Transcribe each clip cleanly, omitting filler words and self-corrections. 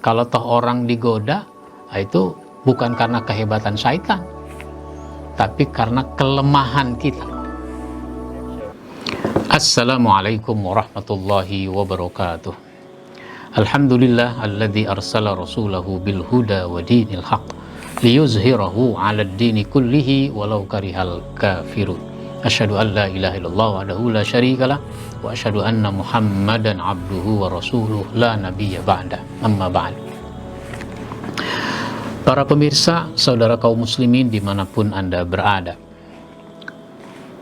Kalau toh orang digoda, itu bukan karena kehebatan syaitan, tapi karena kelemahan kita. Assalamualaikum warahmatullahi wabarakatuh. Alhamdulillah alladzi arsala rasulahu bil huda wa dinil haq liyuzhirahu 'alad dini kullihi walau karihal kafirun. Asyhadu an la ilaha illallah wahdahu la syarikalah wa asyhadu anna Muhammadan abduhu wa rasuluh la nabiyya ba'da. Amma ba'd. Para pemirsa, saudara kaum muslimin dimanapun Anda berada,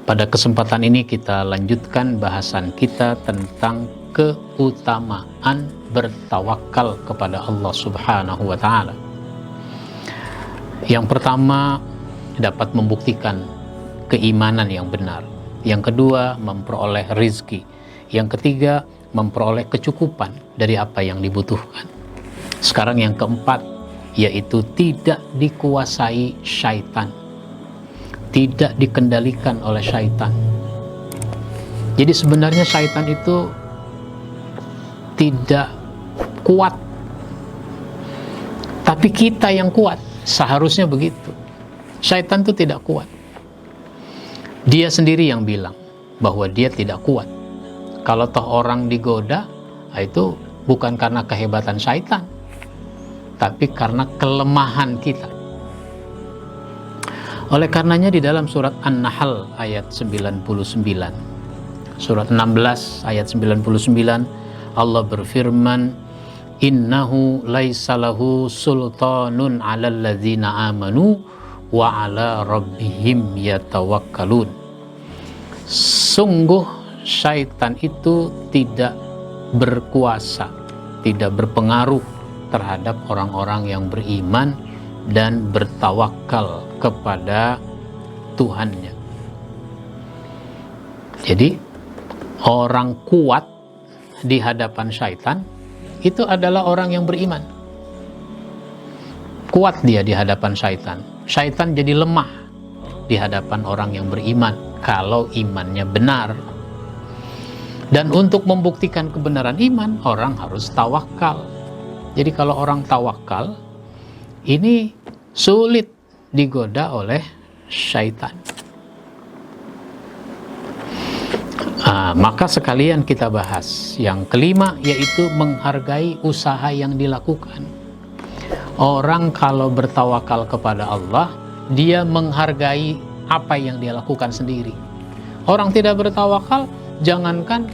pada kesempatan ini kita lanjutkan bahasan kita tentang keutamaan bertawakal kepada Allah Subhanahu wa Ta'ala. Yang pertama, dapat membuktikan keimanan yang benar. Yang kedua, memperoleh rizki. Yang ketiga, memperoleh kecukupan dari apa yang dibutuhkan. Sekarang yang keempat, yaitu tidak dikuasai syaitan, tidak dikendalikan oleh syaitan. Jadi sebenarnya syaitan itu tidak kuat, tapi kita yang kuat. Seharusnya begitu. Syaitan itu tidak kuat. Dia sendiri yang bilang bahwa dia tidak kuat. Kalau toh orang digoda, itu bukan karena kehebatan syaitan, tapi karena kelemahan kita. Oleh karenanya di dalam surat An-Nahl ayat 99, surat 16 ayat 99, Allah berfirman, innahu laisalahu sultanun 'alal ladzina amanu wa 'ala rabbihim yatawakkalun. Sungguh syaitan itu tidak berkuasa, tidak berpengaruh terhadap orang-orang yang beriman dan bertawakal kepada Tuhannya. Jadi orang kuat di hadapan syaitan itu adalah orang yang beriman. Kuat dia di hadapan syaitan. Syaitan jadi lemah di hadapan orang yang beriman kalau imannya benar. Dan untuk membuktikan kebenaran iman, orang harus tawakal. Jadi kalau orang tawakal, ini sulit digoda oleh syaitan. Maka sekalian kita bahas yang kelima, yaitu menghargai usaha yang dilakukan. Orang kalau bertawakal kepada Allah, dia menghargai apa yang dia lakukan sendiri. Orang tidak bertawakal, jangankan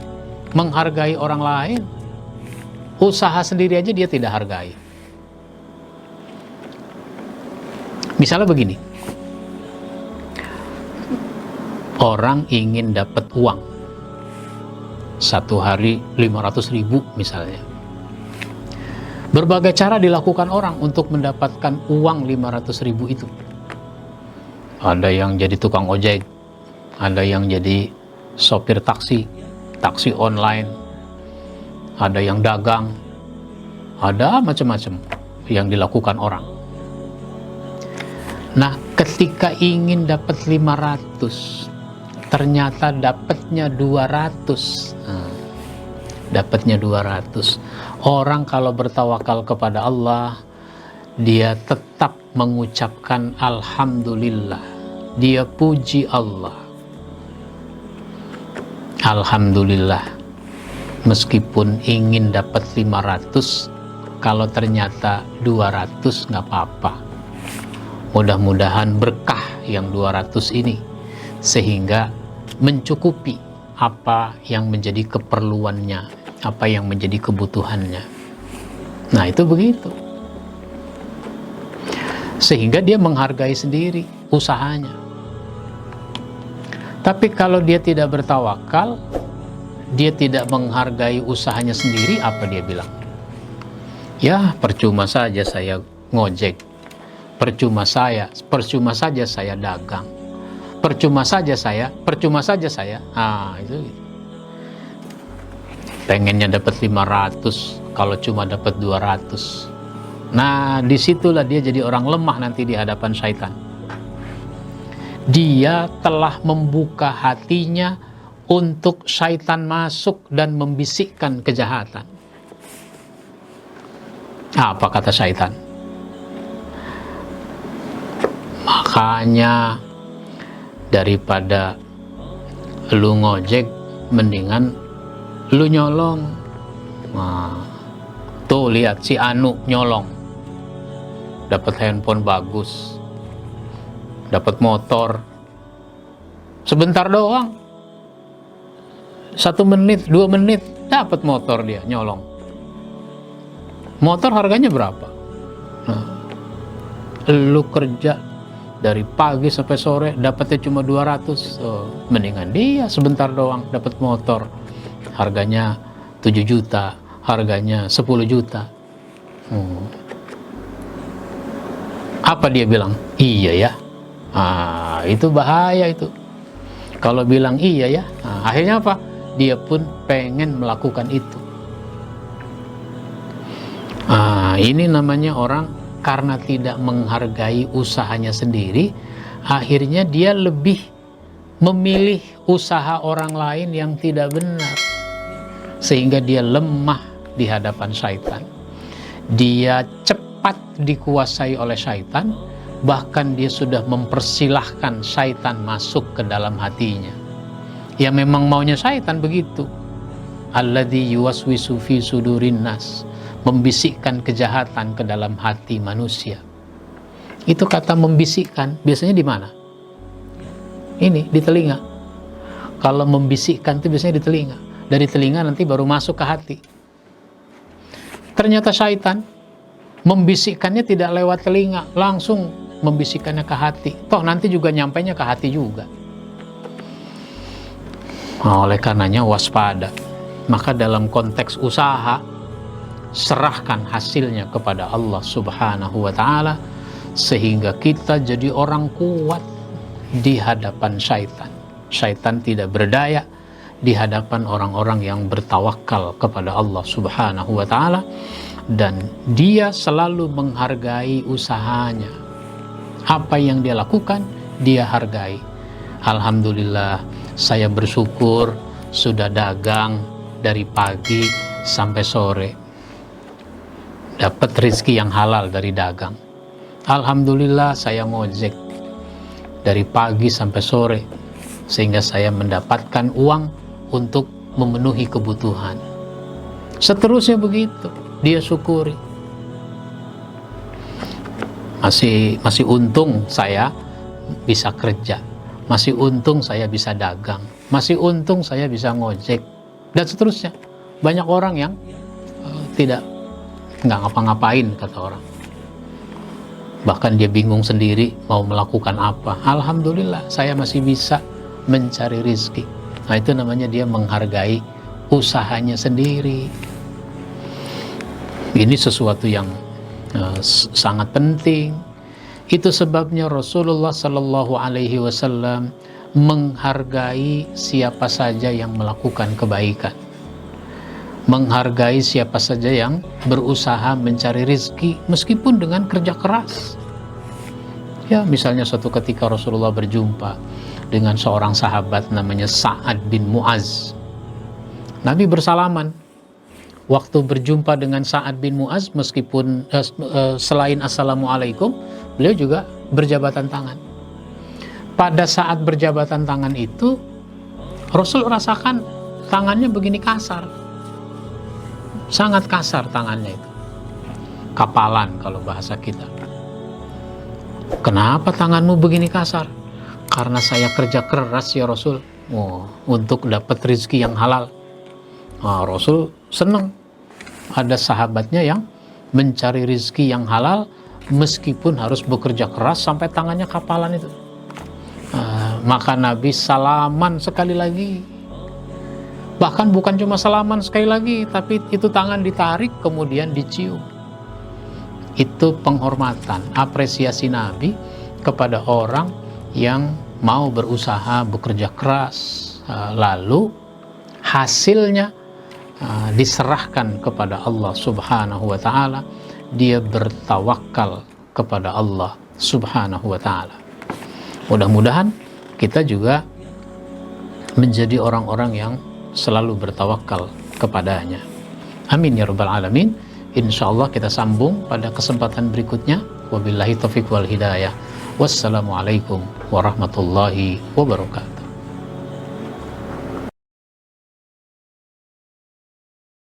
menghargai orang lain, usaha sendiri aja dia tidak hargai. Misalnya begini, orang ingin dapat uang satu hari 500.000 misalnya. Berbagai cara dilakukan orang untuk mendapatkan uang 500.000 itu. Ada yang jadi tukang ojek, ada yang jadi sopir taksi, taksi online, ada yang dagang, ada macam-macam yang dilakukan orang. Nah, ketika ingin dapat 500, ternyata dapatnya 200. Dapatnya 200. Orang kalau bertawakal kepada Allah, dia tetap mengucapkan alhamdulillah. Dia puji Allah. Alhamdulillah. Meskipun ingin dapat 500, kalau ternyata 200 nggak apa-apa. Mudah-mudahan berkah yang 200 ini, sehingga mencukupi apa yang menjadi keperluannya, apa yang menjadi kebutuhannya. Nah, itu begitu. Sehingga dia menghargai sendiri usahanya. Tapi kalau dia tidak bertawakal, dia tidak menghargai usahanya sendiri, apa dia bilang? Ya, percuma saja saya ngojek, percuma saja saya dagang, percuma saja saya. Itu pengennya dapat 500, kalau cuma dapat 200. Nah, disitulah dia jadi orang lemah nanti di hadapan syaitan. Dia telah membuka hatinya untuk syaitan masuk dan membisikkan kejahatan. Apa kata syaitan? Makanya daripada lu ngojek, mendingan lu nyolong. Nah, tuh lihat si Anu nyolong, dapat handphone bagus, dapat motor, sebentar doang, 1 menit 2 menit dapat motor, dia nyolong. Motor harganya berapa? Nah, lu kerja dari pagi sampai sore dapatnya cuma 200. Mendingan dia sebentar doang dapat motor harganya 7 juta, harganya 10 juta. Apa dia bilang? Iya ya. Itu bahaya itu. Kalau bilang iya ya, akhirnya apa? Dia pun pengen melakukan itu. Ini namanya orang karena tidak menghargai usahanya sendiri, akhirnya dia lebih memilih usaha orang lain yang tidak benar, sehingga dia lemah di hadapan syaitan. Dia cepat dikuasai oleh syaitan, bahkan dia sudah mempersilahkan syaitan masuk ke dalam hatinya. Ya memang maunya syaitan begitu. Alladzi yuwaswisu fi sudurin nas, membisikkan kejahatan ke dalam hati manusia. Itu kata membisikkan biasanya di mana? Ini di telinga. Kalau membisikkan itu biasanya di telinga. Dari telinga nanti baru masuk ke hati. Ternyata syaitan membisikkannya tidak lewat telinga, langsung membisikkannya ke hati. Toh nanti juga nyampainya ke hati juga. Oleh karenanya waspada. Maka dalam konteks usaha, serahkan hasilnya kepada Allah Subhanahu wa ta'ala, sehingga kita jadi orang kuat di hadapan syaitan. Syaitan tidak berdaya di hadapan orang-orang yang bertawakal kepada Allah Subhanahu wa ta'ala, dan dia selalu menghargai usahanya. Apa yang dia lakukan, dia hargai. Alhamdulillah, saya bersyukur sudah dagang dari pagi sampai sore, dapat rezeki yang halal dari dagang. Alhamdulillah, saya ngojek dari pagi sampai sore, sehingga saya mendapatkan uang untuk memenuhi kebutuhan. Seterusnya begitu, dia syukuri. Masih untung saya bisa kerja, masih untung saya bisa dagang, masih untung saya bisa ngojek, dan seterusnya. Banyak orang yang nggak ngapa-ngapain, kata orang. Bahkan dia bingung sendiri mau melakukan apa. Alhamdulillah, saya masih bisa mencari rezeki. Nah, itu namanya dia menghargai usahanya sendiri. Ini sesuatu yang sangat penting. Itu sebabnya Rasulullah Sallallahu Alaihi Wasallam menghargai siapa saja yang melakukan kebaikan, menghargai siapa saja yang berusaha mencari rezeki meskipun dengan kerja keras. Ya, misalnya suatu ketika Rasulullah berjumpa dengan seorang sahabat namanya Sa'ad bin Mu'az. Nabi bersalaman. Waktu berjumpa dengan Sa'ad bin Mu'az, meskipun selain Assalamualaikum, beliau juga berjabatan tangan. Pada saat berjabatan tangan itu, Rasul rasakan tangannya begini kasar. Sangat kasar tangannya itu. Kapalan kalau bahasa kita. Kenapa tanganmu begini kasar? Karena saya kerja keras ya Rasul, untuk dapat rezeki yang halal. Rasul senang ada sahabatnya yang mencari rezeki yang halal meskipun harus bekerja keras sampai tangannya kapalan itu. Maka Nabi salaman sekali lagi. Bahkan bukan cuma salaman sekali lagi, tapi itu tangan ditarik kemudian dicium. Itu penghormatan, apresiasi Nabi kepada orang yang mau berusaha, bekerja keras, lalu hasilnya diserahkan kepada Allah Subhanahu wa ta'ala. Dia bertawakal kepada Allah Subhanahu wa ta'ala. Mudah-mudahan kita juga menjadi orang-orang yang selalu bertawakal kepadanya. Amin ya rabbal alamin. Insya Allah kita sambung pada kesempatan berikutnya. Wabillahi taufiq wal hidayah. Wassalamualaikum warahmatullahi wabarakatuh.